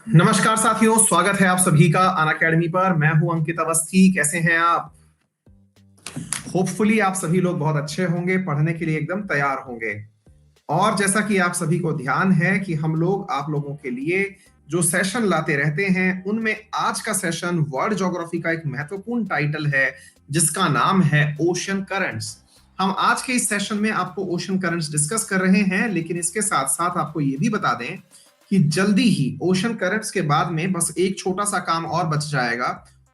नमस्कार साथियों, स्वागत है आप सभी का अनअकैडमी पर। मैं हूं अंकित अवस्थी। कैसे हैं आप? होपफुली आप सभी लोग बहुत अच्छे होंगे, पढ़ने के लिए एकदम तैयार होंगे। और जैसा कि आप सभी को ध्यान है कि हम लोग आप लोगों के लिए जो सेशन लाते रहते हैं, उनमें आज का सेशन वर्ल्ड ज्योग्राफी का एक महत्वपूर्ण टाइटल है, जिसका नाम है ओशन करंट्स। हम आज के इस सेशन में आपको ओशन करंट्स डिस्कस कर रहे हैं, लेकिन इसके साथ साथ आपको यह भी बता दें कि जल्दी ही ओशन करंट्स के बाद में बस एक छोटा सा काम और बच जाएगा,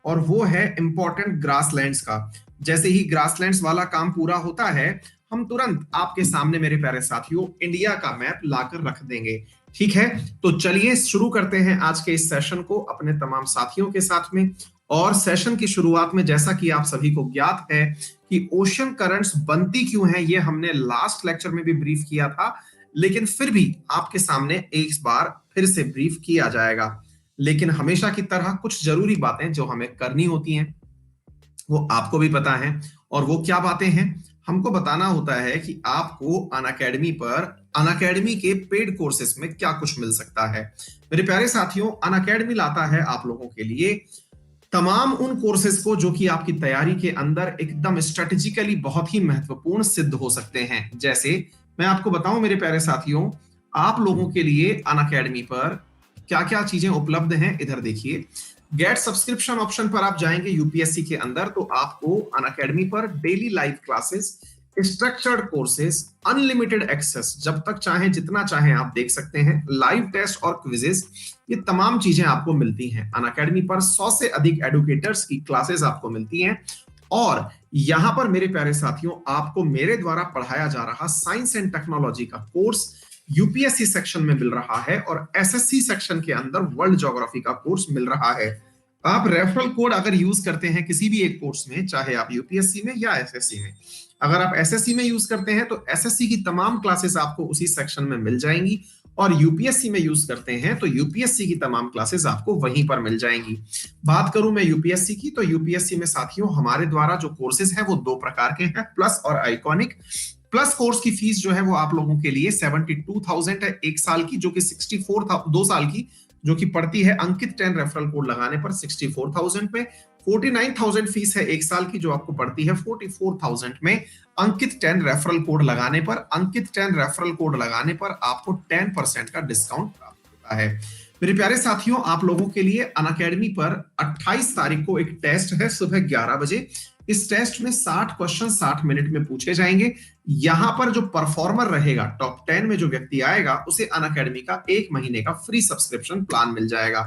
और वो है इंपॉर्टेंट ग्रासलैंड्स का। जैसे ही ग्रासलैंड्स वाला काम पूरा होता है, हम तुरंत आपके सामने मेरे प्यारे साथियों इंडिया का मैप लाकर रख देंगे। ठीक है, तो चलिए शुरू करते हैं आज के इस सेशन को अपने तमाम साथियों के साथ में। और सेशन की शुरुआत में जैसा कि आप सभी को ज्ञात है कि ओशन करंट्स बनती क्यों हैं, ये हमने लास्ट लेक्चर में भी ब्रीफ किया था, लेकिन फिर भी आपके सामने एक बार फिर से ब्रीफ किया जाएगा। लेकिन हमेशा की तरह कुछ जरूरी बातें जो हमें करनी होती हैं, वो आपको भी पता है। और वो क्या बातें हैं? हमको बताना होता है कि आपको अनअकैडमी पर अनअकैडमी के पेड कोर्सेस में क्या कुछ मिल सकता है। मेरे प्यारे साथियों, अनअकैडमी लाता है आप लोगों के लिए तमाम उन कोर्सेज को जो कि आपकी तैयारी के अंदर एकदम स्ट्रेटेजिकली बहुत ही महत्वपूर्ण सिद्ध हो सकते हैं। जैसे मैं आपको बताऊं मेरे प्यारे साथियों, आप लोगों के लिए अनअकैडमी पर क्या क्या चीजें उपलब्ध हैं, इधर देखिए। गेट सब्सक्रिप्शन ऑप्शन पर आप जाएंगे यूपीएससी के अंदर, तो आपको अनअकैडमी पर daily live classes, structured courses, unlimited access, जब तक चाहे जितना चाहे आप देख सकते हैं, लाइव टेस्ट और क्विजेस, ये तमाम चीजें आपको मिलती हैं अनअकैडमी पर। 100 से अधिक एडुकेटर्स की क्लासेस आपको मिलती हैं। और यहां पर मेरे प्यारे साथियों, आपको मेरे द्वारा पढ़ाया जा रहा साइंस एंड टेक्नोलॉजी का कोर्स यूपीएससी सेक्शन में मिल रहा है, और एसएससी सेक्शन के अंदर वर्ल्ड ज्योग्राफी का कोर्स मिल रहा है। आप रेफरल कोड अगर यूज करते हैं किसी भी एक कोर्स में, चाहे आप यूपीएससी में या एसएससी में, अगर आप एसएससी में यूज करते हैं तो एसएससी की तमाम क्लासेस आपको उसी सेक्शन में मिल जाएंगी, और यूपीएससी में यूज करते हैं तो यूपीएससी की तमाम क्लासेस आपको वहीं पर मिल जाएंगी। बात करूं मैं यूपीएससी की, तो यूपीएससी में साथियों हमारे द्वारा जो कोर्सेज हैं वो दो प्रकार के हैं, प्लस और आइकॉनिक। प्लस कोर्स की फीस जो है वो आप लोगों के लिए 72,000 है एक साल की, जो कि 64 दो साल की, जो कि पड़ती है अंकित 10 रेफरल कोड लगाने पर 64,000 में। 49,000 फीस है एक साल की, जो आपको पड़ती है 44,000 में। अंकित 10 रेफरल कोड लगाने पर, अंकित 10 रेफरल कोड लगाने पर आपको 10% का डिस्काउंट प्राप्त होता है। मेरे प्यारे साथियों, आप लोगों के लिए अनअकैडमी पर 28 तारीख को एक टेस्ट है सुबह 11 बजे। इस टेस्ट में 60 क्वेश्चन 60 मिनट में पूछे जाएंगे। यहां पर जो परफॉर्मर रहेगा, टॉप 10 में जो व्यक्ति आएगा, उसे अनअकैडमी का एक महीने का फ्री सब्सक्रिप्शन प्लान मिल जाएगा।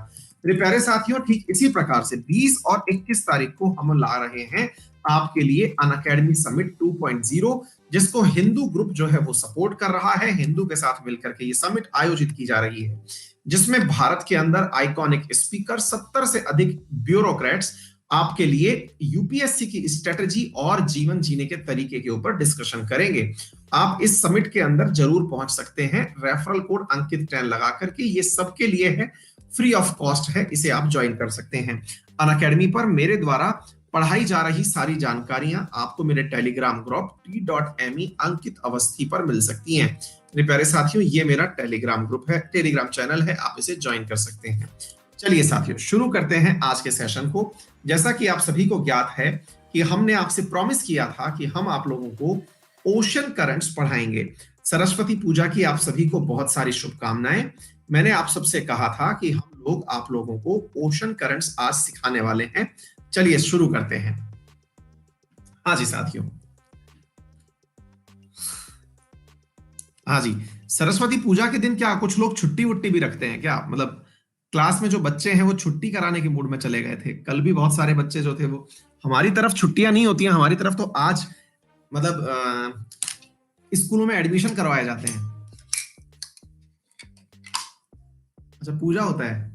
मेरे प्यारे साथियों, ठीक इसी प्रकार से 20 और 21 तारीख को हम ला रहे हैं आपके लिए अनअकैडमी समिट 2.0, जिसको हिंदू ग्रुप जो है वो सपोर्ट कर रहा है। हिंदू के साथ मिलकर के ये समिट आयोजित की जा रही है, जिसमें भारत के अंदर आइकॉनिक स्पीकर, 70 से अधिक ब्यूरोक्रेट्स आपके लिए यूपीएससी की स्ट्रेटजी और जीवन जीने के तरीके के ऊपर डिस्कशन करेंगे। आप इस समिट के अंदर जरूर पहुंच सकते हैं रेफरल कोड अंकित 10 लगा करके। ये सबके लिए है, फ्री ऑफ कॉस्ट है, इसे आप ज्वाइन कर सकते हैं। अनअकैडमी पर मेरे द्वारा पढ़ाई जा रही सारी जानकारियां आपको मेरे टेलीग्राम ग्रुप t.me अंकित अवस्थी पर मिल सकती हैं। मेरे प्यारे साथियों, ये मेरा टेलीग्राम ग्रुप है, टेलीग्राम चैनल है, आप इसे ज्वाइन कर सकते हैं। चलिए साथियों, शुरू करते हैं आज के सेशन को। जैसा कि आप सभी को ज्ञात है कि हमने आपसे प्रॉमिस किया था कि हम आप लोगों को ओशन करंट्स पढ़ाएंगे। सरस्वती पूजा की आप सभी को बहुत सारी शुभकामनाएं। मैंने आप सबसे कहा था कि हम लोग आप लोगों को ओशन करंट्स आज सिखाने वाले हैं। चलिए शुरू करते हैं। हाँ जी साथियों, हाँ जी, सरस्वती पूजा के दिन क्या कुछ लोग छुट्टी वुट्टी भी रखते हैं क्या? मतलब क्लास में जो बच्चे हैं वो छुट्टी कराने के मूड में चले गए थे। कल भी बहुत सारे बच्चे जो थे वो, हमारी तरफ छुट्टियां नहीं होती हैं, हमारी तरफ तो आज मतलब स्कूलों में एडमिशन करवाए जाते हैं। अच्छा, पूजा होता है।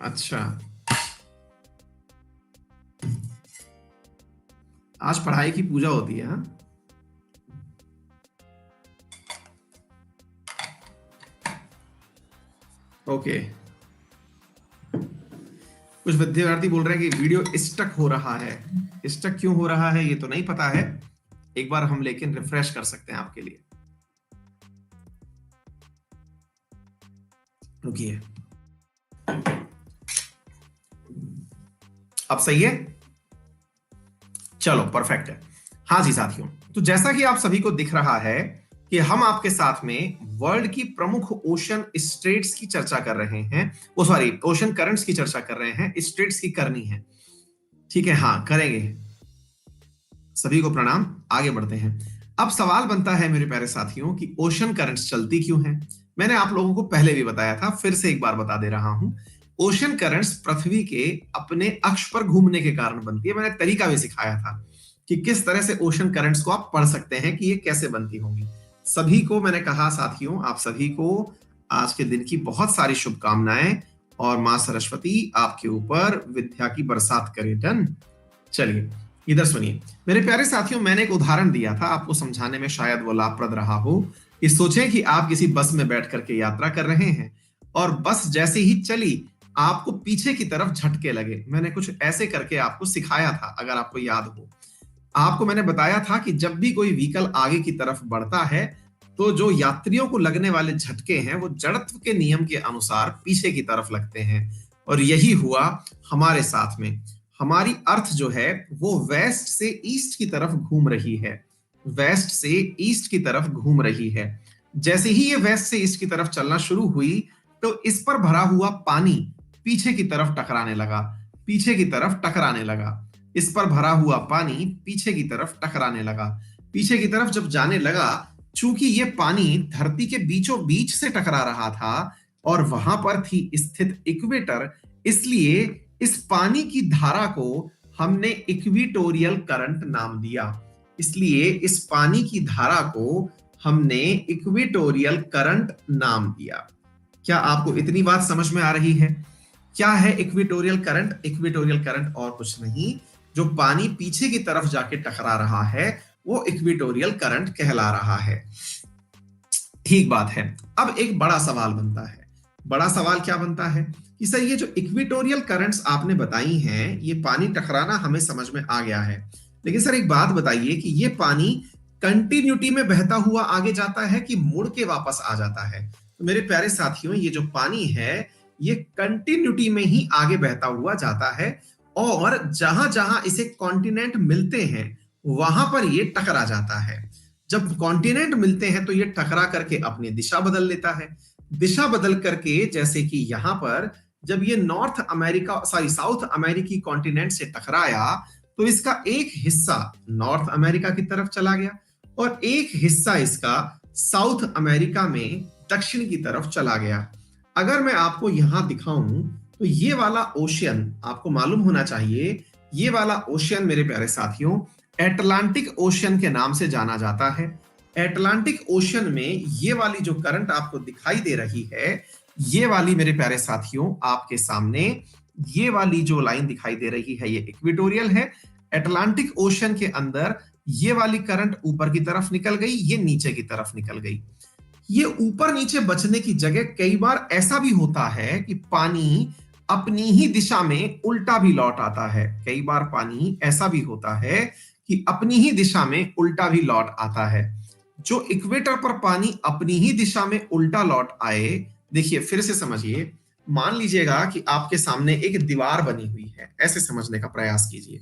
अच्छा, आज पढ़ाई की पूजा होती है, हाँ? ओके। कुछ विद्यार्थी बोल रहे हैं कि वीडियो स्टक हो रहा है। स्टक क्यों हो रहा है ये तो नहीं पता है, एक बार हम लेकिन रिफ्रेश कर सकते हैं आपके लिए। रुकिए, अब सही है, चलो परफेक्ट है। हाँ जी साथियों, तो जैसा कि आप सभी को दिख रहा है कि हम आपके साथ में वर्ल्ड की प्रमुख ओशन स्टेट्स की चर्चा कर रहे हैं, वो सॉरी ओशन करंट्स की चर्चा कर रहे हैं, स्टेट्स की करनी है, ठीक है, हाँ करेंगे। सभी को प्रणाम, आगे बढ़ते हैं। अब सवाल बनता है मेरे प्यारे साथियों कि ओशन करंट्स चलती क्यों हैं? मैंने आप लोगों को पहले भी बताया था, फिर से एक बार बता दे रहा हूं। ओशन करंट्स पृथ्वी के अपने अक्ष पर घूमने के कारण बनती है। मैंने तरीका भी सिखाया था कि किस तरह से ओशन करंट्स को आप पढ़ सकते हैं कि ये कैसे बनती होंगी। सभी को मैंने कहा साथियों, आप सभी को आज के दिन की बहुत सारी शुभकामनाएं, और मां सरस्वती आपके ऊपर विद्या की बरसात करे। डन। चलिए इधर सुनिए मेरे प्यारे साथियों, मैंने एक उदाहरण दिया था आपको समझाने में, शायद वो लाभप्रद रहा हो। कि सोचें कि आप किसी बस में बैठ करके यात्रा कर रहे हैं और बस जैसे ही चली आपको पीछे की तरफ झटके लगे। मैंने कुछ ऐसे करके आपको सिखाया था, अगर आपको याद हो। आपको मैंने बताया था कि जब भी कोई व्हीकल आगे की तरफ बढ़ता है तो जो यात्रियों को लगने वाले झटके हैं वो जड़त्व के नियम के अनुसार पीछे की तरफ लगते हैं। और यही हुआ हमारे साथ में। हमारी अर्थ जो है वो वेस्ट से ईस्ट की तरफ घूम रही है, वेस्ट से ईस्ट की तरफ घूम रही है। जैसे ही ये वेस्ट से ईस्ट की तरफ चलना शुरू हुई तो इस पर भरा हुआ पानी पीछे की तरफ टकराने लगा, पीछे की तरफ टकराने लगा। इस पर भरा हुआ पानी पीछे की तरफ टकराने लगा, पीछे की तरफ जब जाने लगा, चूंकि ये पानी धरती के बीचों बीच से टकरा रहा था और वहां पर थी स्थित इक्वेटर, इसलिए इस पानी की धारा को हमने इक्विटोरियल करंट नाम दिया। इसलिए इस पानी की धारा को हमने इक्विटोरियल करंट नाम दिया। क्या आपको इतनी बात समझ में आ रही है? क्या है इक्विटोरियल करंट? इक्विटोरियल करंट और कुछ नहीं, जो पानी पीछे की तरफ जाके टकरा रहा है वो इक्विटोरियल करंट कहला रहा है। ठीक बात है। अब एक बड़ा सवाल बनता है। बड़ा सवाल क्या बनता है कि सर ये जो इक्विटोरियल करंट्स आपने बताई हैं, ये पानी टकराना हमें समझ में आ गया है, लेकिन सर एक बात बताइए कि ये पानी कंटिन्यूटी में बहता हुआ आगे जाता है कि मुड़ के वापस आ जाता है? तो मेरे प्यारे साथियों, ये जो पानी है ये कंटिन्यूटी में ही आगे बहता हुआ जाता है, और जहां जहां इसे कॉन्टिनेंट मिलते हैं वहां पर ये टकरा जाता है। जब कॉन्टिनेंट मिलते हैं तो ये टकरा करके अपनी दिशा बदल लेता है। दिशा बदल करके, जैसे कि यहां पर जब ये नॉर्थ अमेरिका सॉरी साउथ अमेरिकी कॉन्टिनेंट से टकराया तो इसका एक हिस्सा नॉर्थ अमेरिका की तरफ चला गया और एक हिस्सा इसका साउथ अमेरिका में दक्षिण की तरफ चला गया। अगर मैं आपको यहां दिखाऊं तो ये वाला ओशियन आपको मालूम होना चाहिए, ये वाला ओशियन मेरे प्यारे साथियों एटलांटिक ओशियन के नाम से जाना जाता है। एटलांटिक ओशियन में ये वाली जो करंट आपको दिखाई दे रही है, ये वाली मेरे प्यारे साथियों आपके सामने ये वाली जो लाइन दिखाई दे रही है ये इक्वेटोरियल है। एटलांटिक ओशियन के अंदर ये वाली करंट ऊपर की तरफ निकल गई, ये नीचे की तरफ निकल गई। ये ऊपर नीचे बचने की जगह कई बार ऐसा भी होता है कि पानी अपनी ही दिशा में उल्टा भी लौट आता है। कई बार पानी ऐसा भी होता है कि अपनी ही दिशा में उल्टा भी लौट आता है। जो इक्वेटर पर पानी अपनी ही दिशा में उल्टा लौट आए, देखिए फिर से समझिए, मान लीजिएगा कि आपके सामने एक दीवार बनी हुई है, ऐसे समझने का प्रयास कीजिए।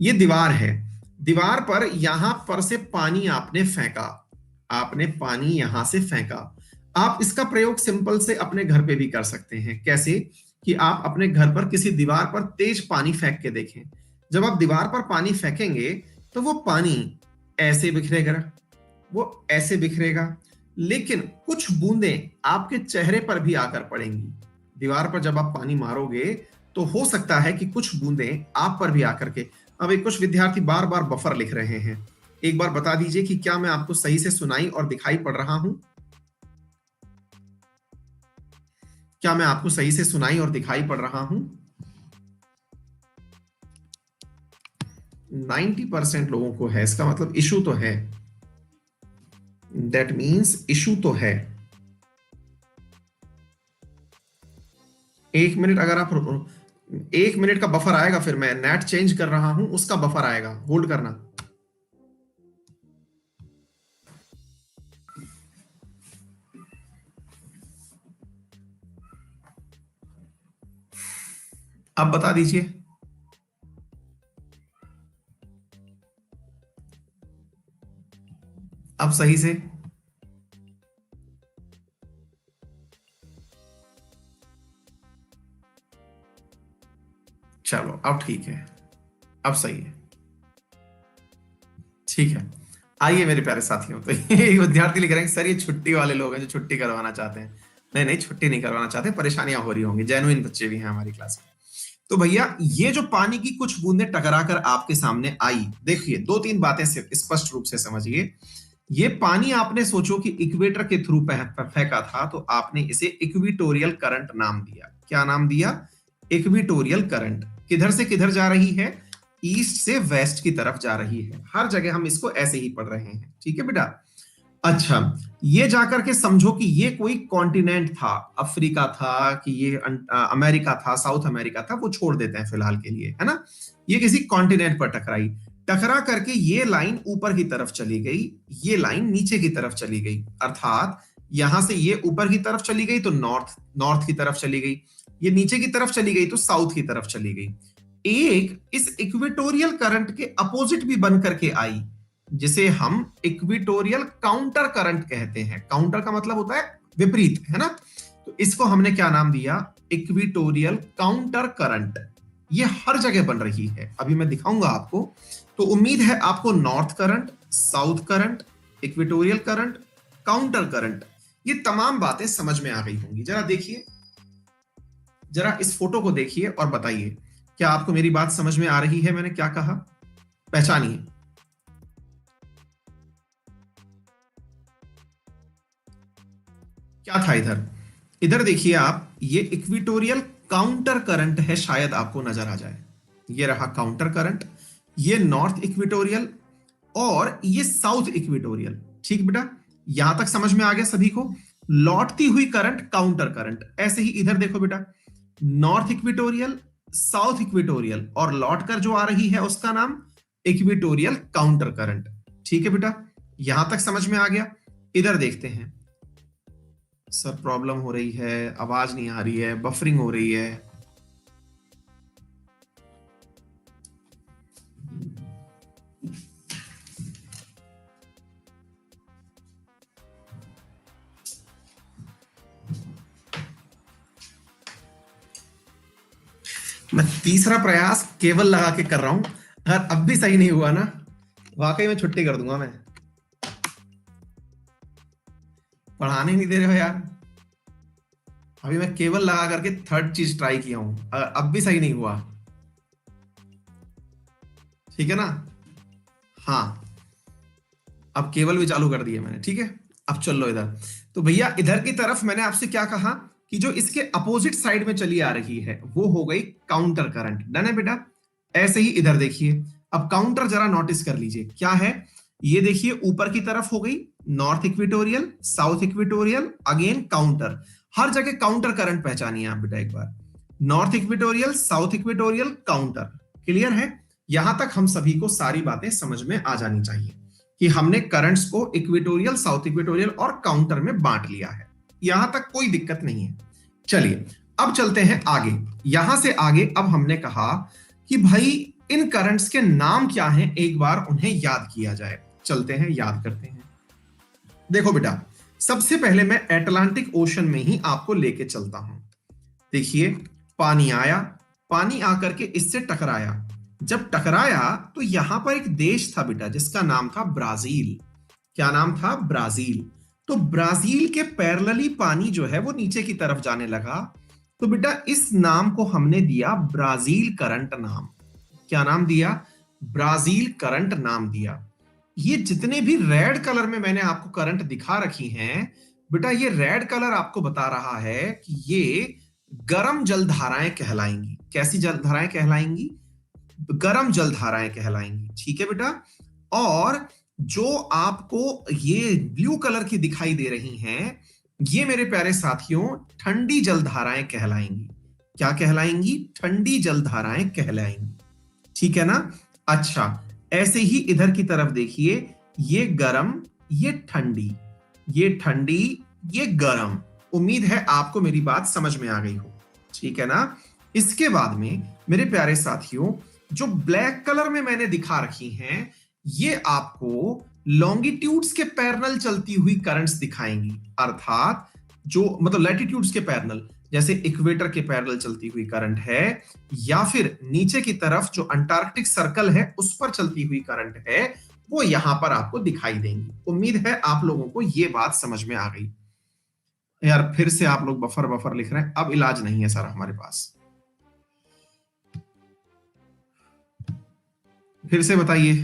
ये दीवार है, दीवार पर यहां पर से पानी आपने फेंका, आपने पानी यहां से फेंका। आप इसका प्रयोग सिंपल से अपने घर पे भी कर सकते हैं। कैसे? कि आप अपने घर पर किसी दीवार पर तेज पानी फेंक के देखें। जब आप दीवार पर पानी फेंकेंगे तो वो पानी ऐसे बिखरेगा, वो ऐसे बिखरेगा, लेकिन कुछ बूंदें आपके चेहरे पर भी आकर पड़ेंगी। दीवार पर जब आप पानी मारोगे तो हो सकता है कि कुछ बूंदें आप पर भी आकर के। अब एक कुछ विद्यार्थी बार बार बफर लिख रहे हैं, एक बार बता दीजिए कि क्या मैं आपको सही से सुनाई और दिखाई पड़ रहा हूं? क्या मैं आपको सही से सुनाई और दिखाई पड़ रहा हूं? 90% लोगों को है, इसका मतलब इशू तो है। दैट मीन्स इशू तो है। एक मिनट, अगर आप 1 मिनट का बफर आएगा, फिर मैं नेट चेंज कर रहा हूं, उसका बफर आएगा, होल्ड करना। अब बता दीजिए। अब सही से। चलो अब ठीक है, अब सही है। ठीक है, आइए मेरे प्यारे साथियों। तो ये विद्यार्थी लिख रहे हैं सर ये छुट्टी वाले लोग हैं जो छुट्टी करवाना चाहते हैं। नहीं नहीं, छुट्टी नहीं करवाना चाहते, परेशानियां हो रही होंगी, जेन्युइन बच्चे भी हैं हमारी क्लास में। तो भैया ये जो पानी की कुछ बूंदें टकरा कर आपके सामने आई, देखिए दो तीन बातें सिर्फ स्पष्ट रूप से समझिए। ये पानी आपने सोचो कि इक्वेटर के थ्रू फेंका था, तो आपने इसे इक्विटोरियल करंट नाम दिया। क्या नाम दिया? Equatorial current. किधर से किधर जा रही है? ईस्ट से वेस्ट की तरफ जा रही है। हर जगह हम इसको ऐसे ही पढ़ रहे हैं, ठीक है बेटा। अच्छा, ये जाकर के समझो कि ये कोई कॉन्टिनेंट था, अफ्रीका था कि ये अमेरिका था, साउथ अमेरिका था, वो छोड़ देते हैं फिलहाल के लिए, है ना। ये किसी कॉन्टिनेंट पर टकराई, टकरा करके ये लाइन ऊपर की तरफ चली गई, ये लाइन नीचे की तरफ चली गई, अर्थात यहां से ये ऊपर की तरफ चली गई तो नॉर्थ नॉर्थ की तरफ चली गई, ये नीचे की तरफ चली गई तो साउथ की तरफ चली गई। एक इस इक्वेटोरियल करंट के अपोजिट भी बन करके आई, जिसे हम इक्वेटोरियल काउंटर करंट कहते हैं। काउंटर का मतलब होता है विपरीत, है ना। तो इसको हमने क्या नाम दिया? Equatorial counter current. ये हर जगह बन रही है, अभी मैं दिखाऊंगा आपको। तो उम्मीद है आपको north current, south current, equatorial current, counter current, ये तमाम बातें समझ में आ गई होंगी। जरा देखिए, जरा इस फोटो को देखिए और बताइए क्या आपको मेरी बात समझ में आ रही है? मैंने क्या कहा, पहचानिए। क्या था इधर? इधर देखिए आप, ये इक्विटोरियल काउंटर करंट है, शायद आपको नजर आ जाए। ये रहा काउंटर करंट, ये नॉर्थ इक्विटोरियल और ये साउथ इक्विटोरियल। ठीक बेटा, यहां तक समझ में आ गया सभी को? लौटती हुई करंट काउंटर करंट। ऐसे ही इधर देखो बेटा, नॉर्थ इक्विटोरियल, साउथ इक्विटोरियल, और लौटकर जो आ रही है उसका नाम इक्विटोरियल काउंटर करंट। ठीक है बेटा, यहां तक समझ में आ गया। इधर देखते हैं। सर प्रॉब्लम हो रही है, आवाज नहीं आ रही है, बफरिंग हो रही है। मैं तीसरा प्रयास केवल लगा के कर रहा हूं, अगर अब भी सही नहीं हुआ ना, वाकई में छुट्टी कर दूंगा मैं। पढ़ाने नहीं दे रहे हो यार। अभी मैं केवल लगा करके थर्ड चीज ट्राई किया हूं, अगर अब भी सही नहीं हुआ, ठीक है ना। हाँ, अब केबल भी चालू कर दिए मैंने, ठीक है। अब चल लो इधर। तो भैया इधर की तरफ मैंने आपसे क्या कहा कि जो इसके अपोजिट साइड में चली आ रही है वो हो गई काउंटर करंट। डन है बेटा। ऐसे ही इधर देखिए, अब काउंटर जरा नोटिस कर लीजिए क्या है। ये देखिए ऊपर की तरफ हो गई north equatorial, south equatorial, again counter. हर जगह काउंटर करंट पहचानिए आप बेटा एक बार। North equatorial, south equatorial, counter. Clear है? यहां तक हम सभी को सारी बातें समझ में आ जानी चाहिए कि हमने करंट्स को इक्वेटोरियल, साउथ इक्वेटोरियल और काउंटर में बांट लिया है। यहां तक कोई दिक्कत नहीं है। चलिए अब चलते हैं आगे। यहां से आगे अब हमने कहा कि भाई इन करंट्स के नाम क्या हैं, एक बार उन्हें याद किया जाए। चलते हैं, याद करते हैं। देखो बेटा, सबसे पहले मैं अटलांटिक ओशन में ही आपको लेके चलता हूं। देखिए, पानी आया, पानी आकर के इससे टकराया। जब टकराया तो यहां पर एक देश था बेटा जिसका नाम था ब्राजील। क्या नाम था? ब्राजील। तो ब्राजील के पैरेलली पानी जो है वो नीचे की तरफ जाने लगा। तो बेटा इस नाम को हमने दिया ब्राजील करंट नाम। क्या नाम दिया? ब्राजील करंट नाम दिया। ये जितने भी रेड कलर में मैंने आपको करंट दिखा रखी हैं बेटा, ये रेड कलर आपको बता रहा है कि ये गर्म जलधाराएं कहलाएंगी। कैसी जलधाराएं कहलाएंगी? गर्म जलधाराएं कहलाएंगी। ठीक है बेटा। और जो आपको ये ब्लू कलर की दिखाई दे रही हैं, ये मेरे प्यारे साथियों ठंडी जलधाराएं कहलाएंगी। क्या कहलाएंगी? ठंडी जलधाराएं कहलाएंगी। ठीक है ना? अच्छा, ऐसे ही इधर की तरफ देखिए, ये गरम, ये ठंडी, ये ठंडी, ये गरम। उम्मीद है आपको मेरी बात समझ में आ गई हो। ठीक है ना? इसके बाद में मेरे प्यारे साथियों, जो ब्लैक कलर में मैंने दिखा रखी हैं, ये आपको लॉन्गिट्यूड्स के पैरेलल चलती हुई करंट्स दिखाएंगी। अर्थात जो मतलब लैटिट्यूड्स के पैरेलल, जैसे इक्वेटर के पैरेलल चलती हुई करंट है, या फिर नीचे की तरफ जो अंटार्कटिक सर्कल है उस पर चलती हुई करंट है, वो यहां पर आपको दिखाई देंगी। उम्मीद है आप लोगों को ये बात समझ में आ गई। यार फिर से आप लोग बफर बफर लिख रहे हैं, अब इलाज नहीं है सर हमारे पास। फिर से बताइए।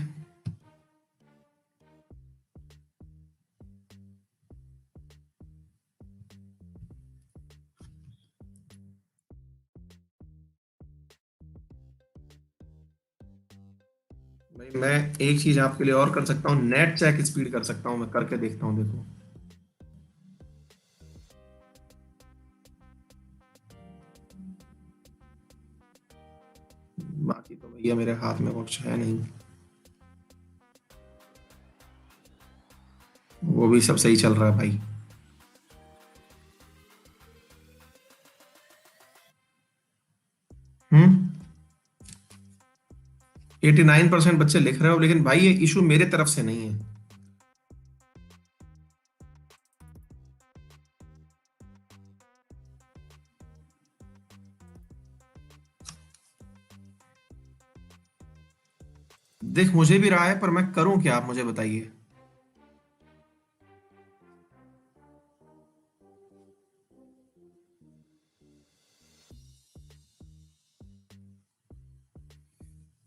भाई मैं एक चीज आपके लिए और कर सकता हूँ, नेट चेक स्पीड कर सकता हूँ, मैं करके देखता हूँ, देखो। बाकी तो भैया मेरे हाथ में कुछ है नहीं, वो भी सब सही चल रहा है भाई। हम्म 89% बच्चे लिख रहे हो, लेकिन भाई ये इशू मेरे तरफ से नहीं है। देख मुझे भी रहा है, पर मैं करूं क्या, आप मुझे बताइए।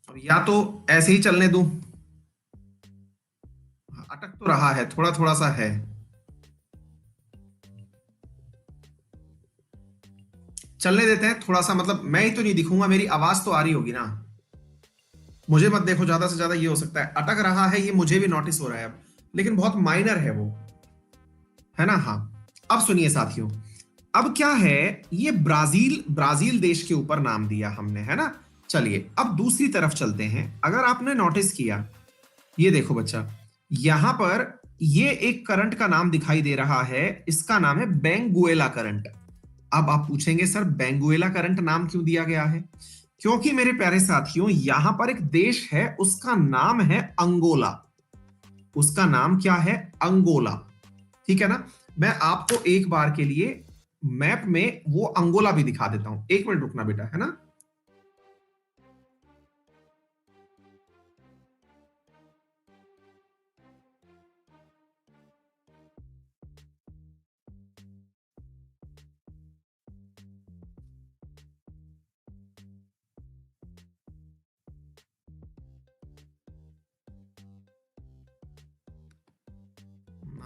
अब या तो ऐसे ही चलने दूं, अटक तो रहा है, थोड़ा थोड़ा सा है। चलने देते हैं थोड़ा सा, मतलब मैं ही तो नहीं दिखूंगा, मेरी आवाज तो आ रही होगी ना। मुझे मत देखो, ज्यादा से ज्यादा ये हो सकता है अटक रहा है, ये मुझे भी नोटिस हो रहा है अब, लेकिन बहुत माइनर है वो, है ना? हाँ। अब सुनिए साथियों, अब क्या है, ये ब्राजील, ब्राजील देश के ऊपर नाम दिया हमने, है ना? चलिए अब दूसरी तरफ चलते हैं। अगर आपने नोटिस किया, ये देखो बच्चा, यहां पर ये एक करंट का नाम दिखाई दे रहा है, इसका नाम है बेंगुएला करंट। अब आप पूछेंगे सर बेंगुएला करंट नाम क्यों दिया गया है? क्योंकि मेरे प्यारे साथियों, यहां पर एक देश है, उसका नाम है अंगोला। उसका नाम क्या है? अंगोला। ठीक है ना? मैं आपको एक बार के लिए मैप में वो अंगोला भी दिखा देता हूं, एक मिनट रुकना बेटा, है ना?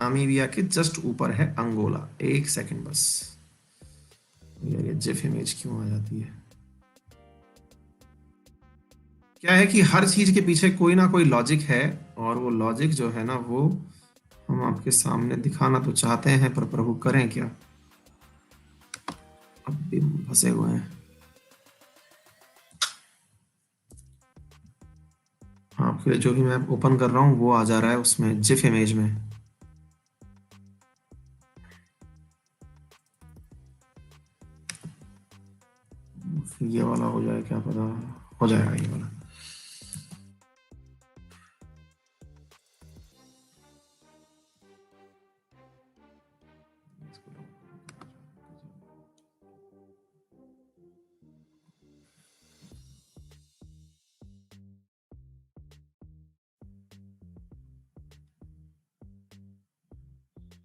नामीबिया के जस्ट ऊपर है अंगोला। एक सेकंड बस, यार ये जिफ इमेज क्यों आ जाती है? क्या है कि हर चीज के पीछे कोई ना कोई लॉजिक है, और वो लॉजिक जो है ना, वो हम आपके सामने दिखाना तो चाहते हैं, पर प्रभु करें क्या, अब भी फंसे हुए हैं। आपके लिए जो भी मैं ओपन कर रहा हूँ वो आ जा रहा है उसमें, जिफ इमेज में। ये वाला हो जाए क्या पता, हो जाएगा ये वाला।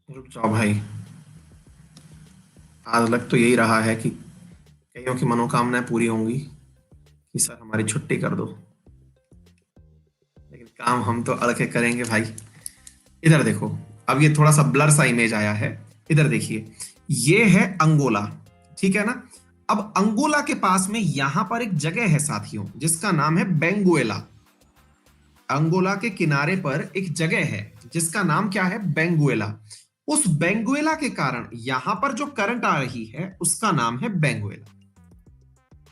रुक जाओ भाई, आज लग तो यही रहा है कि कईयों की मनोकामनाएं पूरी होंगी कि सर हमारी छुट्टी कर दो, लेकिन काम हम तो अड़ के करेंगे भाई। इधर देखो, अब ये थोड़ा सा ब्लर सा इमेज आया है, इधर देखिए, ये है अंगोला। ठीक है ना? अब अंगोला के पास में यहां पर एक जगह है साथियों, जिसका नाम है बेंगुएला। अंगोला के किनारे पर एक जगह है जिसका नाम क्या है? बेंगुएला। उस बेंगुएला के कारण यहां पर जो करंट आ रही है उसका नाम है बेंगुएला।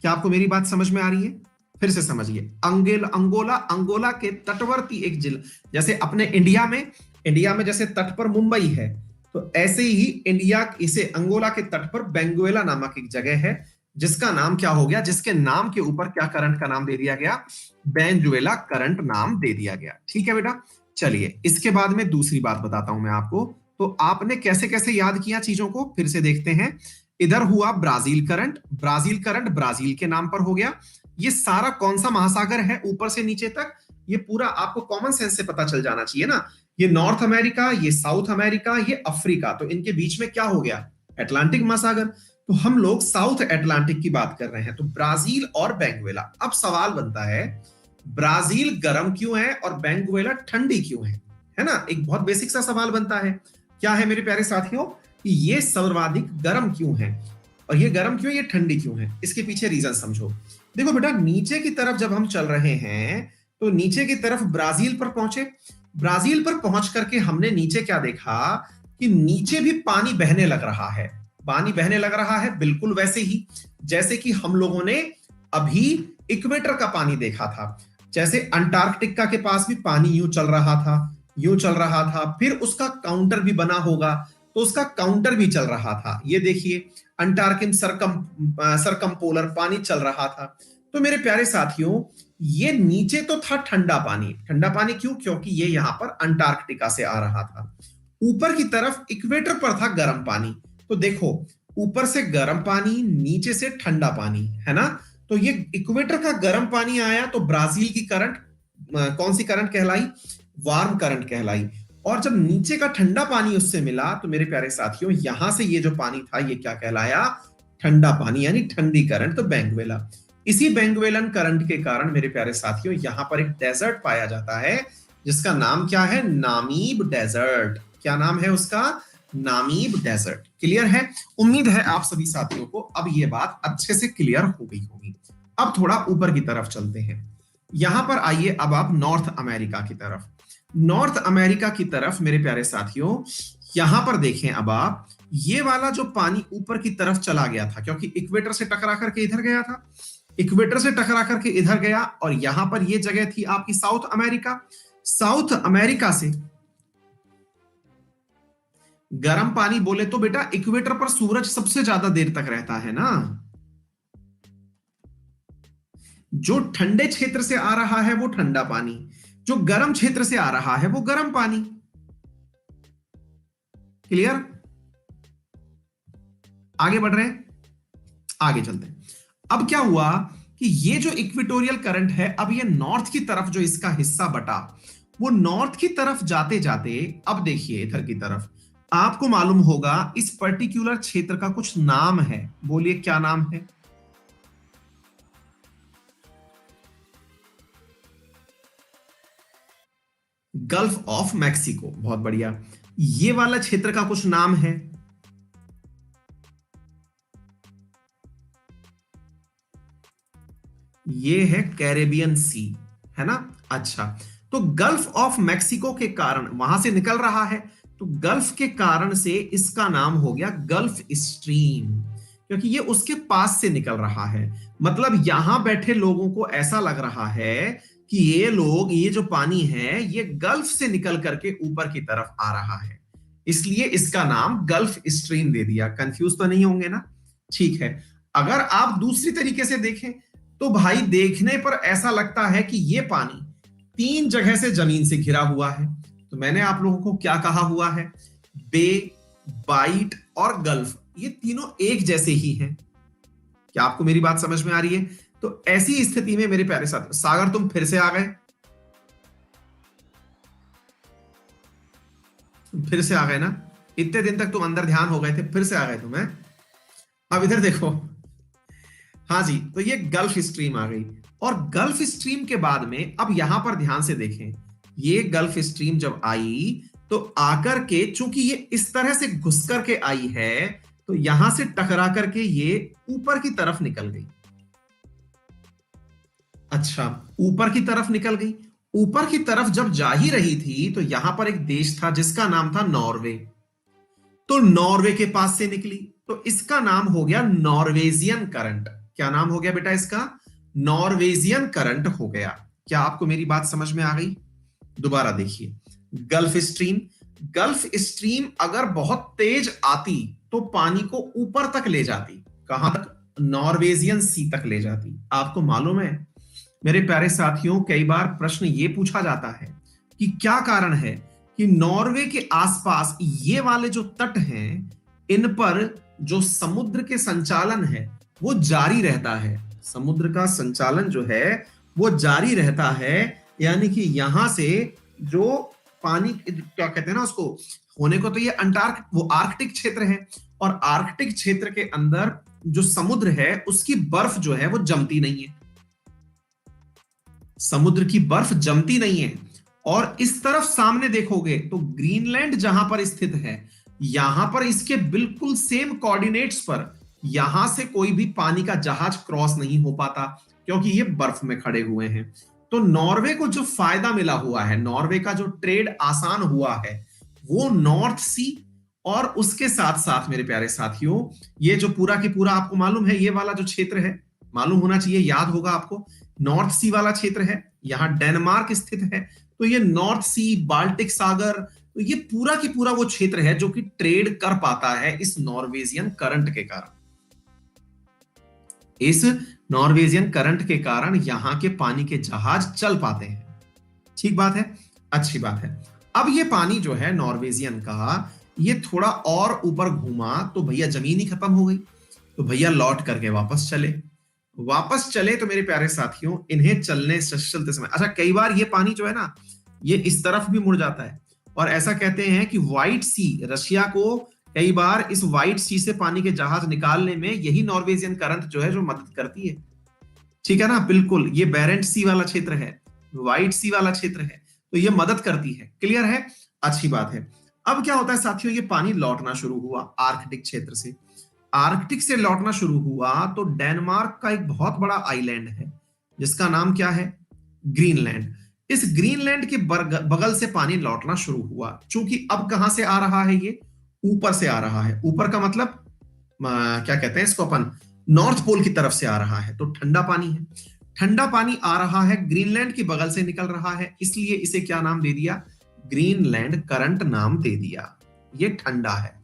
क्या आपको मेरी बात समझ में आ रही है? फिर से समझिए। अंगोला, अंगोला के तटवर्ती एक जिला, जैसे अपने इंडिया में जैसे तट पर मुंबई है, तो ऐसे ही इंडिया इसे अंगोला के तट पर बेंगुएला नामक एक जगह है, जिसका नाम क्या हो गया, जिसके नाम के ऊपर क्या करंट का नाम दे दिया गया, बेंजुएला करंट नाम दे दिया गया। ठीक है बेटा, चलिए इसके बाद में दूसरी बात बताता हूं मैं आपको। तो आपने कैसे कैसे याद किया चीजों को, फिर से देखते हैं। इधर हुआ Brazil current, Brazil current Brazil के नाम पर हो गया। ये सारा कौन सा महासागर है ऊपर से नीचे तक, ये पूरा आपको कॉमन सेंस से पता चल जाना चाहिए ना। ये नॉर्थ अमेरिका, ये साउथ अमेरिका, ये अफ्रीका, तो इनके बीच में क्या हो गया, अटलांटिक महासागर। तो हम लोग साउथ अटलांटिक की बात कर रहे हैं, तो ब्राजील और बेंगुएला। अब सवाल बनता है, ब्राजील गर्म क्यों है और बेंगुएला ठंडी क्यों है ना? एक बहुत बेसिक सा सवाल बनता है। क्या है मेरे प्यारे साथियों, कि ये सर्वाधिक गर्म क्यों है और ये गर्म क्यों, ये ठंडी क्यों है, इसके पीछे रीजन समझो। देखो बेटा, नीचे की तरफ जब हम चल रहे हैं, तो नीचे की तरफ ब्राजील पर पहुंचे। ब्राजील पर पहुंच करके हमने नीचे क्या देखा, कि नीचे भी पानी बहने लग रहा है। पानी बहने लग रहा है बिल्कुल वैसे ही जैसे कि हम लोगों ने अभी इक्वेटर का पानी देखा था। जैसे अंटार्कटिका के पास भी पानी यूं चल रहा था, यूं चल रहा था, फिर उसका काउंटर भी बना होगा, तो उसका काउंटर भी चल रहा था। ये देखिए, अंटार्किन सरकमपोलर पानी चल रहा था। तो मेरे प्यारे साथियों, ये नीचे तो था ठंडा पानी। ठंडा पानी क्यों? क्योंकि ये यहां पर अंटार्कटिका से आ रहा था। ऊपर की तरफ इक्वेटर पर था गर्म पानी। तो देखो, ऊपर से गर्म पानी, नीचे से ठंडा पानी, है ना? तो ये इक्वेटर का गर्म पानी आया, तो ब्राजील की करंट कौन सी करंट कहलाई, वार्म करंट कहलाई। और जब नीचे का ठंडा पानी उससे मिला, तो मेरे प्यारे साथियों, यहां से ये जो पानी था, ये क्या कहलाया, ठंडा पानी, यानी ठंडी करंट, तो बेंगुएला। इसी बेंगुएलन करंट के कारण मेरे प्यारे साथियों, यहां पर एक डेजर्ट पाया जाता है, जिसका नाम क्या है, नामीब डेजर्ट। क्या नाम है उसका, नामीब डेजर्ट। क्लियर है? उम्मीद है आप सभी साथियों को अब ये बात अच्छे से क्लियर हो गई होगी। अब थोड़ा ऊपर की तरफ चलते हैं। यहां पर आइए अब आप नॉर्थ अमेरिका की तरफ। नॉर्थ अमेरिका की तरफ मेरे प्यारे साथियों, यहां पर देखें अब आप, ये वाला जो पानी ऊपर की तरफ चला गया था, क्योंकि इक्वेटर से टकरा करके इधर गया था, इक्वेटर से टकरा करके इधर गया, और यहां पर ये जगह थी आपकी साउथ अमेरिका। साउथ अमेरिका से गर्म पानी बोले तो बेटा, इक्वेटर पर सूरज सबसे ज्यादा देर तक रहता है ना। जो ठंडे क्षेत्र से आ रहा है वो ठंडा पानी, जो गर्म क्षेत्र से आ रहा है वो गर्म पानी। क्लियर? आगे बढ़ रहे हैं, आगे चलते हैं। अब क्या हुआ कि ये जो इक्वेटोरियल करंट है, अब ये नॉर्थ की तरफ जो इसका हिस्सा बटा, वो नॉर्थ की तरफ जाते जाते, अब देखिए इधर की तरफ, आपको मालूम होगा इस पर्टिकुलर क्षेत्र का कुछ नाम है। बोलिए क्या नाम है? Gulf of Mexico. बहुत बढ़िया। ये वाला क्षेत्र का कुछ नाम है, ये है कैरेबियन सी, है ना? अच्छा, तो गल्फ ऑफ मैक्सिको के कारण वहां से निकल रहा है, तो गल्फ के कारण से इसका नाम हो गया गल्फ स्ट्रीम, क्योंकि ये उसके पास से निकल रहा है। मतलब यहां बैठे लोगों को ऐसा लग रहा है कि ये लोग, ये जो पानी है, ये गल्फ से निकल करके ऊपर की तरफ आ रहा है, इसलिए इसका नाम गल्फ स्ट्रीम दे दिया। कंफ्यूज तो नहीं होंगे ना? ठीक है। अगर आप दूसरी तरीके से देखें, तो भाई देखने पर ऐसा लगता है कि ये पानी 3 जगह से जमीन से घिरा हुआ है। तो मैंने आप लोगों को क्या कहा हुआ है, बे, बाइट और गल्फ, ये तीनों एक जैसे ही हैं। क्या आपको मेरी बात समझ में आ रही है? तो ऐसी स्थिति में मेरे प्यारे साथ, सागर तुम फिर से आ गए, फिर से आ गए ना? इतने दिन तक तुम अंदर ध्यान हो गए थे, फिर से आ गए तुम्हें। अब इधर देखो, हाँ जी, तो ये गल्फ स्ट्रीम आ गई, और गल्फ स्ट्रीम के बाद में अब यहां पर ध्यान से देखें, ये गल्फ स्ट्रीम जब आई, तो आकर के, चूंकि ये इस तरह से घुस करके आई है, तो यहां से टकरा करके ये ऊपर की तरफ निकल गई। अच्छा, ऊपर की तरफ निकल गई। ऊपर की तरफ जब जा ही रही थी, तो यहां पर एक देश था जिसका नाम था नॉर्वे, तो नॉर्वे के पास से निकली, तो इसका नाम हो गया नॉर्वेजियन करंट। क्या नाम हो गया बेटा इसका? नॉर्वेजियन करंट हो गया। क्या आपको मेरी बात समझ में आ गई? दोबारा देखिए, गल्फ स्ट्रीम, गल्फ स्ट्रीम अगर बहुत तेज आती तो पानी को ऊपर तक ले जाती। कहां तक? नॉर्वेजियन सी तक ले जाती। आपको मालूम है मेरे प्यारे साथियों, कई बार प्रश्न ये पूछा जाता है कि क्या कारण है कि नॉर्वे के आसपास ये वाले जो तट हैं इन पर जो समुद्र के संचालन है वो जारी रहता है। समुद्र का संचालन जो है वो जारी रहता है, यानी कि यहां से जो पानी क्या कहते हैं ना उसको, होने को तो ये वो आर्कटिक क्षेत्र है, और आर्कटिक क्षेत्र के अंदर जो समुद्र है उसकी बर्फ जो है वो जमती नहीं है। समुद्र की बर्फ जमती नहीं है। और इस तरफ सामने देखोगे तो ग्रीनलैंड जहां पर स्थित है, यहां पर इसके बिल्कुल सेम कोऑर्डिनेट्स पर यहां से कोई भी पानी का जहाज क्रॉस नहीं हो पाता, क्योंकि ये बर्फ में खड़े हुए हैं। तो नॉर्वे को जो फायदा मिला हुआ है, नॉर्वे का जो ट्रेड आसान हुआ है, वो नॉर्थ सी और उसके साथ साथ मेरे प्यारे साथियों, ये जो पूरा की पूरा आपको मालूम है, ये वाला जो क्षेत्र है, मालूम होना चाहिए, याद होगा आपको, नॉर्थ सी वाला क्षेत्र है, यहां डेनमार्क स्थित है। तो ये नॉर्थ सी, बाल्टिक सागर, तो ये पूरा की पूरा वो क्षेत्र है जो कि ट्रेड कर पाता है इस नॉर्वेजियन करंट के कारण। इस नॉर्वेजियन करंट के कारण यहां के पानी के जहाज चल पाते हैं। ठीक बात है, अच्छी बात है। अब ये पानी जो है नॉर्वेजियन का, ये थोड़ा और ऊपर घूमा तो भैया जमीन ही खत्म हो गई, तो भैया लौट करके वापस चले तो मेरे प्यारे साथियों, इन्हें चलते समय, अच्छा कई बार ये पानी जो है ना ये इस तरफ भी मुड़ जाता है, और ऐसा कहते हैं कि व्हाइट सी, रशिया को कई बार इस व्हाइट सी से पानी के जहाज निकालने में यही नॉर्वेजियन करंट जो है जो मदद करती है। ठीक है ना, बिल्कुल, ये बेरेंट सी वाला क्षेत्र है, व्हाइट सी वाला क्षेत्र है, तो ये मदद करती है। क्लियर है, अच्छी बात है। अब क्या होता है साथियों, ये पानी लौटना शुरू हुआ आर्कटिक क्षेत्र से। आर्कटिक से लौटना शुरू हुआ तो डेनमार्क का एक बहुत बड़ा आइलैंड है जिसका नाम क्या है? ग्रीनलैंड। इस ग्रीनलैंड के बगल से पानी लौटना शुरू हुआ। चूंकि अब कहां से आ रहा है? ये ऊपर से आ रहा है। ऊपर का मतलब क्या कहते हैं इसको अपन, नॉर्थ पोल की तरफ से आ रहा है, तो ठंडा पानी है। ठंडा पानी आ रहा है, ग्रीनलैंड की बगल से निकल रहा है, इसलिए इसे क्या नाम दे दिया? ग्रीनलैंड करंट नाम दे दिया। ये ठंडा है।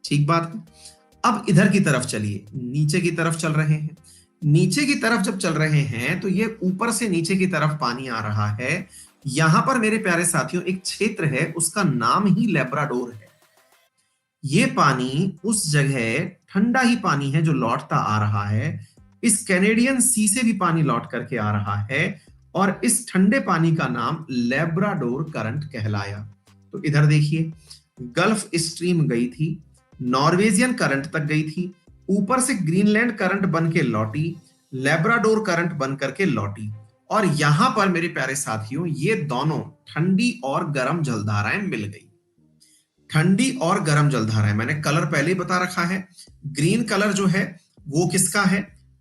ठीक बात है। अब इधर की तरफ चलिए, नीचे की तरफ चल रहे हैं। नीचे की तरफ जब चल रहे हैं तो ये ऊपर से नीचे की तरफ पानी आ रहा है। यहां पर मेरे प्यारे साथियों एक क्षेत्र है, उसका नाम ही लेब्राडोर है। ये पानी उस जगह ठंडा ही पानी है जो लौटता आ रहा है। इस कैनेडियन सी से भी पानी लौट करके आ रहा है, और इस ठंडे पानी का नाम लेब्राडोर करंट कहलाया। तो इधर देखिए, गल्फ स्ट्रीम गई थी, नॉर्वेजियन करंट तक गई थी, ऊपर से ग्रीनलैंड करंट बन के लौटी, लेब्राडोर करंट बन करके लौटी, और यहां पर मेरे प्यारे साथियों ये दोनों ठंडी और गर्म जलधाराएं मिल गई। ठंडी और गर्म जलधाराएं, मैंने कलर पहले ही बता रखा है। ग्रीन कलर जो है वो किसका है?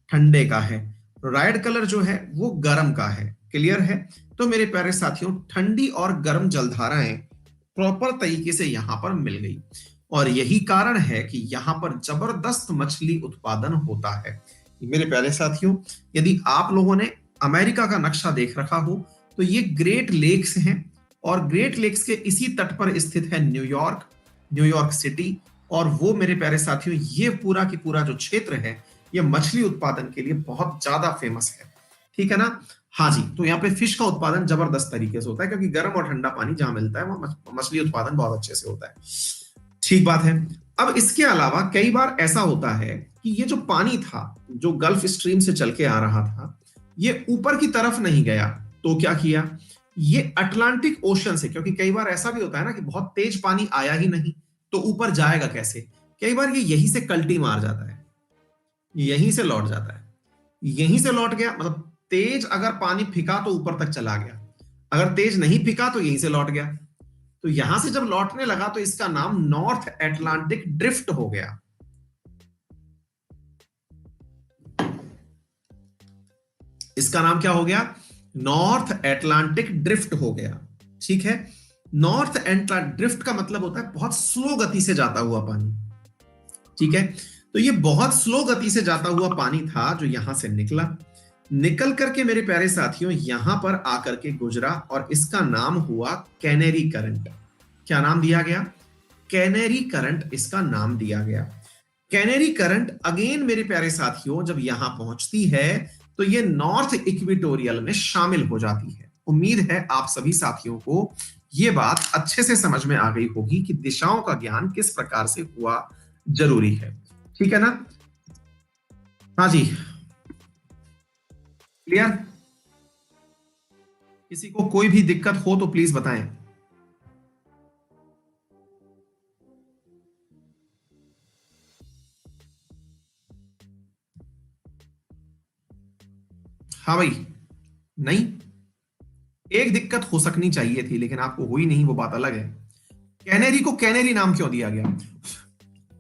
ठंडे का है। रेड कलर जो है वो गर्म का है। क्लियर है? तो मेरे प्यारे साथियों, ठंडी और गर्म जलधाराएं प्रॉपर तरीके से यहां पर मिल गई, और यही कारण है कि यहां पर जबरदस्त मछली उत्पादन होता है। मेरे प्यारे साथियों, यदि आप लोगों ने अमेरिका का नक्शा देख रखा हो तो ये ग्रेट लेक्स हैं, और ग्रेट लेक्स के इसी तट पर स्थित है न्यूयॉर्क सिटी, और वो मेरे प्यारे साथियों ये पूरा की पूरा जो क्षेत्र है ये मछली उत्पादन के लिए बहुत ज्यादा फेमस है। ठीक है ना? हाँ जी, तो यहाँ पे फिश का उत्पादन जबरदस्त तरीके से होता है, क्योंकि गर्म और ठंडा पानी जहां मिलता है वहां मछली उत्पादन बहुत अच्छे से होता है। ठीक बात है। अब इसके अलावा कई बार ऐसा होता है कि ये जो पानी था जो गल्फ स्ट्रीम से चल के आ रहा था, ये ऊपर की तरफ नहीं गया, तो क्या किया? ये अटलांटिक ओशन से, क्योंकि कई बार ऐसा भी होता है ना कि बहुत तेज पानी आया ही नहीं तो ऊपर जाएगा कैसे? कई बार ये यहीं से कल्टी मार जाता है, यहीं से लौट जाता है, यहीं से लौट गया, मतलब तेज अगर पानी फिका तो ऊपर तक चला गया, अगर तेज नहीं फिका तो यहीं से लौट गया। तो यहां से जब लौटने लगा तो इसका नाम नॉर्थ एटलांटिक ड्रिफ्ट हो गया। इसका नाम क्या हो गया? नॉर्थ एटलांटिक ड्रिफ्ट हो गया। ठीक है? नॉर्थ एटलांटिक ड्रिफ्ट का मतलब होता है बहुत स्लो गति से जाता हुआ पानी। ठीक है? तो ये बहुत स्लो गति से जाता हुआ पानी था जो यहां से निकला, निकल करके मेरे प्यारे साथियों यहां पर आकर के गुजरा और इसका नाम हुआ कैनेरी करंट। क्या नाम दिया गया? कैनेरी करंट इसका नाम दिया गया। कैनेरी करंट अगेन मेरे प्यारे साथियों जब यहां पहुंचती है तो ये नॉर्थ इक्वेटोरियल में शामिल हो जाती है। उम्मीद है आप सभी साथियों को ये बात अच्छे से समझ में आ गई होगी कि दिशाओं का ज्ञान किस प्रकार से हुआ जरूरी है। ठीक है ना? हाँ जी, क्लियर? किसी को कोई भी दिक्कत हो तो प्लीज बताएं। हाँ भाई, नहीं, एक दिक्कत हो सकनी चाहिए थी लेकिन आपको हुई नहीं, वो बात अलग है। कैनेरी को कैनेरी नाम क्यों दिया गया?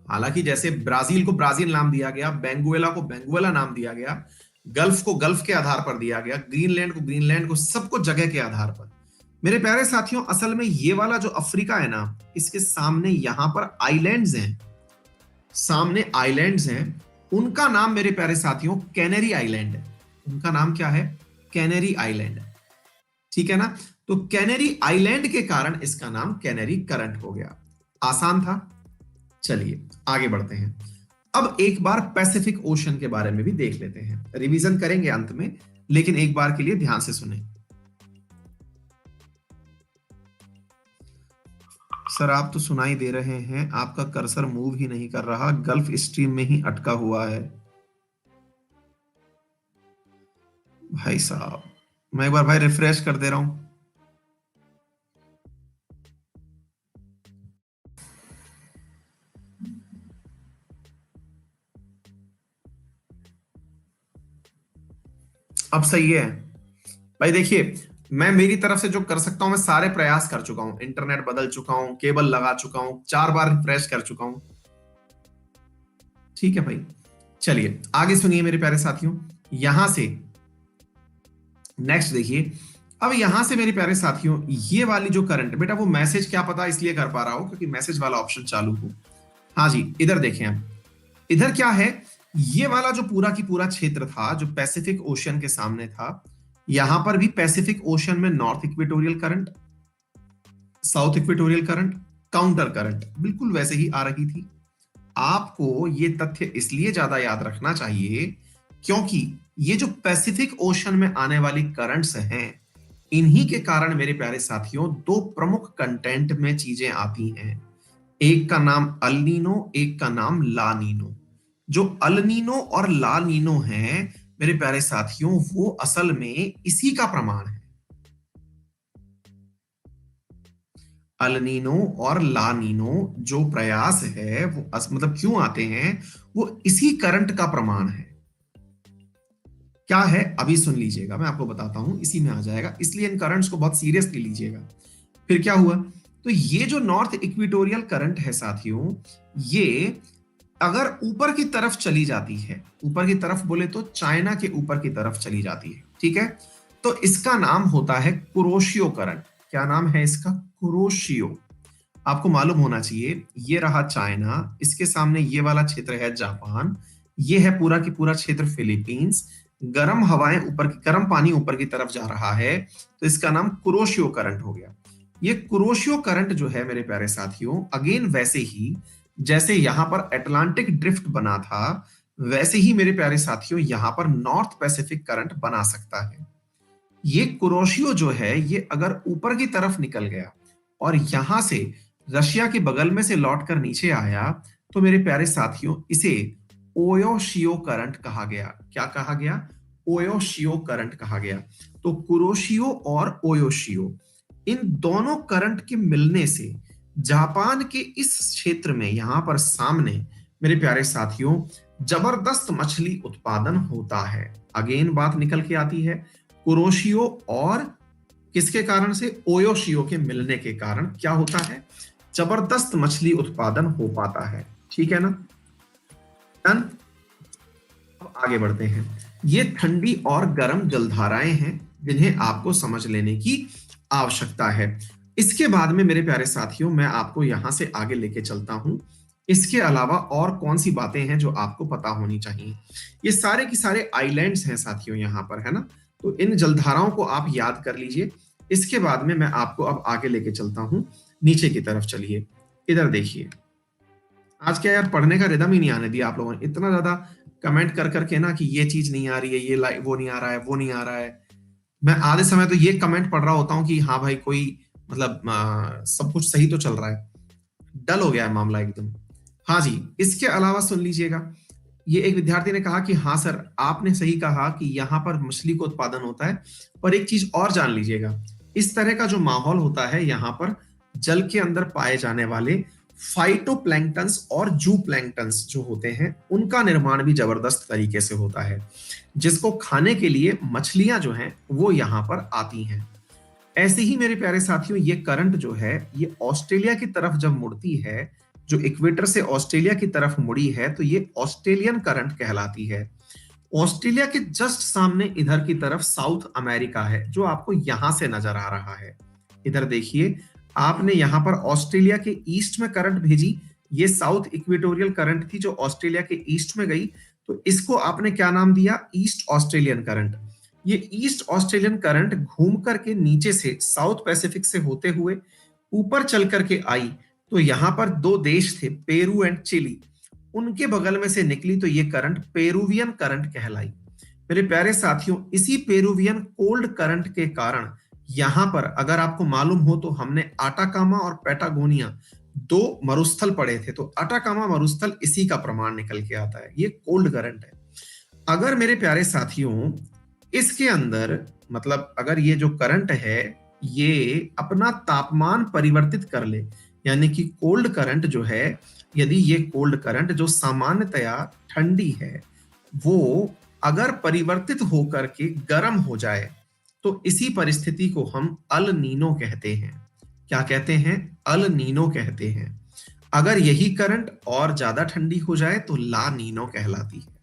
हालांकि जैसे ब्राजील को ब्राजील नाम दिया गया, बेंगुएला को बेंगुएला नाम दिया गया, गल्फ को गल्फ के आधार पर दिया गया, ग्रीनलैंड को ग्रीनलैंड को, सबको जगह के आधार पर। मेरे प्यारे साथियों असल में ये वाला जो अफ्रीका है ना, इसके सामने यहां पर आइलैंड्स हैं, सामने आइलैंड्स हैं, उनका नाम मेरे प्यारे साथियों कैनेरी आइलैंड है। उनका नाम क्या है? Canary island. ठीक है ना? तो कैनेरी आइलैंड के कारण इसका नाम कैनेरी करंट हो गया। आसान था? चलिए आगे बढ़ते हैं। अब एक बार पैसिफिक ओशन के बारे में भी देख लेते हैं, रिवीजन करेंगे अंत में, लेकिन एक बार के लिए ध्यान से सुने। सर आप तो सुनाई दे रहे हैं, आपका कर्सर मूव ही नहीं कर रहा, गल्फ स्ट्रीम में ही अटका हुआ है। भाई साहब मैं एक बार भाई रिफ्रेश कर दे रहा हूं। अब सही है भाई? देखिए मैं मेरी तरफ से जो कर सकता हूं मैं सारे प्रयास कर चुका हूं, इंटरनेट बदल चुका हूं, केबल लगा चुका हूं, 4 बार रिफ्रेश कर चुका हूं। ठीक है भाई, चलिए आगे सुनिए मेरे प्यारे साथियों। यहां से नेक्स्ट देखिए, अब यहां से मेरे प्यारे साथियों ये वाली जो करंट, बेटा वो मैसेज क्या पता इसलिए कर पा रहा हूं क्योंकि मैसेज वाला ऑप्शन चालू हो। हाँ जी, इधर देखें आप, इधर क्या है, ये वाला जो पूरा की पूरा क्षेत्र था जो पैसिफिक ओशन के सामने था, यहां पर भी पैसिफिक ओशन में north equatorial current, south equatorial current, counter current बिल्कुल वैसे ही आ रही थी। आपको ये तथ्य इसलिए ज्यादा याद रखना चाहिए क्योंकि ये जो पैसिफिक ओशन में आने वाली करंट्स हैं, इन्हीं के कारण मेरे प्यारे साथियों दो प्रमुख कंटेंट में चीजें आती हैं। एक का नाम अल नीनो, एक का नाम ला नीनो। जो अल नीनो और ला नीनो हैं मेरे प्यारे साथियों, वो असल में इसी का प्रमाण है। अल नीनो और ला नीनो जो प्रयास है वो मतलब क्यों आते हैं, वो इसी करंट का प्रमाण है। क्या है अभी सुन लीजिएगा, मैं आपको बताता हूं, इसी में आ जाएगा, इसलिए इन करंट्स को बहुत सीरियसली लीजिएगा। फिर क्या हुआ, तो ये जो नॉर्थ इक्वेटोरियल करंट है साथियों, ये अगर ऊपर की तरफ चली जाती है, ऊपर की तरफ बोले तो चाइना के ऊपर की तरफ चली जाती है, ठीक है, तो इसका नाम होता है कुरोशियो करंट। क्या नाम है इसका? कुरोशियो। आपको मालूम होना चाहिए, ये रहा चाइना, इसके सामने ये वाला क्षेत्र है जापान, ये है पूरा की पूरा क्षेत्र फिलीपींस, गर्म हवाएं ऊपर की, गर्म पानी ऊपर की तरफ जा रहा है, तो इसका नाम कुरोशियो करंट हो गया। ये कुरोशियो करंट जो है मेरे प्यारे साथियों, अगेन वैसे ही जैसे यहां पर अटलांटिक ड्रिफ्ट बना था, वैसे ही मेरे प्यारे साथियों यहां पर नॉर्थ पैसिफिक करंट बना सकता है। ये कुरोशियो जो है, ये अगर ऊपर की तरफ निकल गया और यहां से रशिया के बगल में से लौटकर नीचे आया, तो मेरे प्यारे साथियों इसे ओयोशियो करंट कहा गया। क्या कहा गया? ओयोशियो करंट कहा गया। तो कुरोशियो और ओयोशियो, इन दोनों करंट के मिलने से जापान के इस क्षेत्र में यहां पर सामने मेरे प्यारे साथियों जबरदस्त मछली उत्पादन होता है। अगेन बात निकल के आती है, कुरोशियो और किसके कारण से? ओयोशियो के मिलने के कारण क्या होता है? जबरदस्त मछली उत्पादन हो पाता है। ठीक है ना? डन? अब आगे बढ़ते हैं। ये ठंडी और गर्म जलधाराएं हैं जिन्हें आपको समझ लेने की आवश्यकता है। इसके बाद में मेरे प्यारे साथियों मैं आपको यहां से आगे लेके चलता हूं। इसके अलावा और कौन सी बातें हैं जो आपको पता होनी चाहिए? ये सारे के सारे आइलैंड्स हैं साथियों यहाँ पर, है ना? तो इन जलधाराओं को आप याद कर लीजिए। इसके बाद में मैं आपको अब आगे लेके चलता हूँ, नीचे की तरफ चलिए। इधर देखिए। आज क्या यार, पढ़ने का रिदम ही नहीं आने दिया आप लोगों ने। इतना ज़्यादा कमेंट कर करके ना कि ये चीज़ नहीं आ रही है, वो नहीं आ रहा है, वो नहीं आ रहा है। मैं आधे समय तो ये कमेंट पढ़ रहा होता हूँ कि हाँ भाई, कोई मतलब सब कुछ सही तो चल रहा है। डल हो गया है मामला एकदम। हाँ जी, इसके अलावा सुन लीजिएगा। ये एक विद्यार्थी ने कहा कि हाँ सर, आपने सही कहा कि यहाँ पर मछली का उत्पादन होता है, पर एक चीज और जान लीजिएगा। इस तरह का जो माहौल होता है यहाँ पर, जल के अंदर पाए जाने वाले फाइटोप्लैंक्टन्स और जूप्लैंक्टन्स जो होते हैं, उनका निर्माण भी जबरदस्त तरीके से होता है, जिसको खाने के लिए मछलियां जो हैं वो यहाँ पर आती हैं। ऐसे ही मेरे प्यारे साथियों, ये करंट जो है, ये ऑस्ट्रेलिया की तरफ जब मुड़ती है, जो इक्वेटर से ऑस्ट्रेलिया की तरफ मुड़ी है, तो ये ऑस्ट्रेलियन करंट कहलाती है। ऑस्ट्रेलिया के जस्ट सामने इधर की तरफ साउथ अमेरिका है, जो आपको यहां से नजर आ रहा है। इधर देखिए, आपने यहां पर ऑस्ट्रेलिया के ईस्ट में करंट भेजी। ये साउथ इक्वेटोरियल करंट थी जो ऑस्ट्रेलिया के ईस्ट में गई, तो इसको आपने क्या नाम दिया? East Australian current. ये ईस्ट ऑस्ट्रेलियन करंट घूम करके नीचे से साउथ पैसिफिक से होते हुए ऊपर चल करके आई, तो यहां पर दो देश थे, पेरू एंड चिली, उनके बगल में से निकली, तो ये करंट पेरुवियन करंट कहलाई। मेरे प्यारे साथियों, इसी पेरुवियन कोल्ड करंट के कारण यहां पर, अगर आपको मालूम हो तो, हमने आटाकामा और पैटागोनिया दो मरुस्थल पढ़े थे, तो आटाकामा मरुस्थल इसी का प्रमाण निकल के आता है। ये कोल्ड करंट है। अगर मेरे प्यारे साथियों, इसके अंदर मतलब अगर ये जो करंट है ये अपना तापमान परिवर्तित कर ले, यानी कि कोल्ड करंट जो है, यदि ये कोल्ड करंट जो सामान्यतया ठंडी है, वो अगर परिवर्तित होकर के गर्म हो जाए, तो इसी परिस्थिति को हम अल नीनो कहते हैं। क्या कहते हैं? अल नीनो कहते हैं। अगर यही करंट और ज्यादा ठंडी हो जाए तो ला नीनो कहलाती है।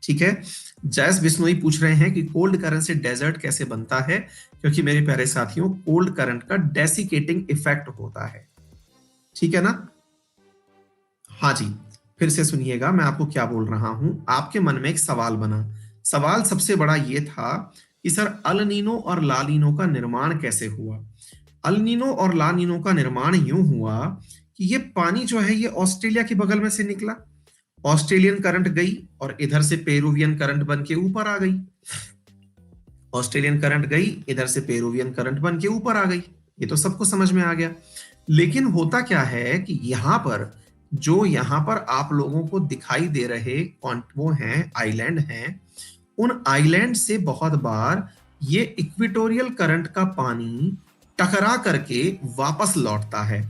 ठीक है। जैस बिश्नोई पूछ रहे हैं कि कोल्ड करंट से डेजर्ट कैसे बनता है, क्योंकि मेरे प्यारे साथियों, कोल्ड करंट का डेसिकेटिंग इफेक्ट होता है। ठीक है ना? हाँ जी, फिर से सुनिएगा, मैं आपको क्या बोल रहा हूं। आपके मन में एक सवाल बना। सवाल सबसे बड़ा ये था कि सर, अल नीनो और ला नीनो का निर्माण कैसे हुआ? अल नीनो और ला नीनो का निर्माण यूं हुआ कि ये पानी जो है, ये ऑस्ट्रेलिया के बगल में से निकला, ऑस्ट्रेलियन करंट गई और इधर से पेरुवियन करंट बन के ऊपर आ गई। ऑस्ट्रेलियन करंट गई, इधर से पेरुवियन करंट बन के ऊपर आ गई। ये तो सबको समझ में आ गया। लेकिन होता क्या है कि यहां पर आप लोगों को दिखाई दे रहे वो हैं, आइलैंड हैं। उन आइलैंड से बहुत बार ये इक्वेटोरियल करंट का पानी टकरा करके वापस लौटता है।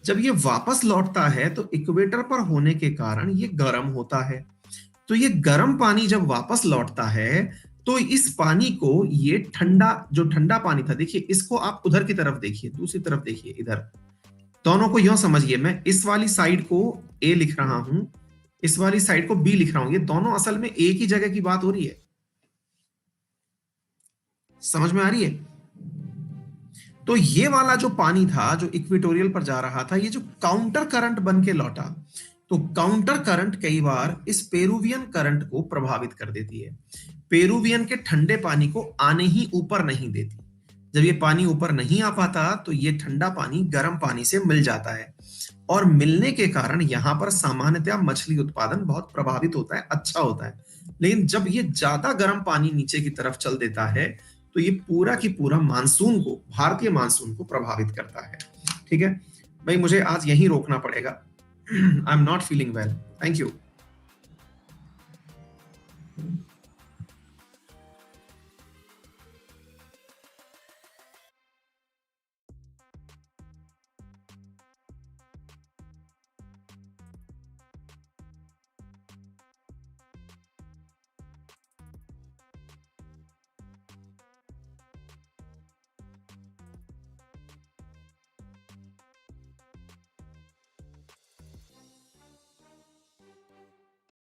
जब ये वापस लौटता है तो इक्वेटर पर होने के कारण ये गर्म होता है। तो ये गर्म पानी जब वापस लौटता है, तो इस पानी को ये जो ठंडा पानी था, देखिए इसको आप उधर की तरफ देखिए, दूसरी तरफ देखिए, इधर दोनों को यूं समझिए, मैं इस वाली साइड को ए लिख रहा हूं, इस वाली साइड को बी लिख रहा हूं। ये दोनों असल में एक ही जगह की बात हो रही है। समझ में आ रही है? तो ये वाला जो पानी था जो इक्वेटोरियल पर जा रहा था, ये जो काउंटर करंट बन के लौटा, तो काउंटर करंट कई बार इस पेरुवियन करंट को प्रभावित कर देती है। पेरुवियन के ठंडे पानी को आने ही ऊपर नहीं देती। जब ये पानी ऊपर नहीं आ पाता, तो ये ठंडा पानी गर्म पानी से मिल जाता है, और मिलने के कारण यहां पर सामान्यतया मछली उत्पादन बहुत प्रभावित होता है, अच्छा होता है। लेकिन जब ये ज्यादा गर्म पानी नीचे की तरफ चल देता है, तो ये पूरा की पूरा मानसून को, भारतीय मानसून को प्रभावित करता है। ठीक है भाई, मुझे आज यहीं रोकना पड़ेगा। I am not feeling well. Thank you.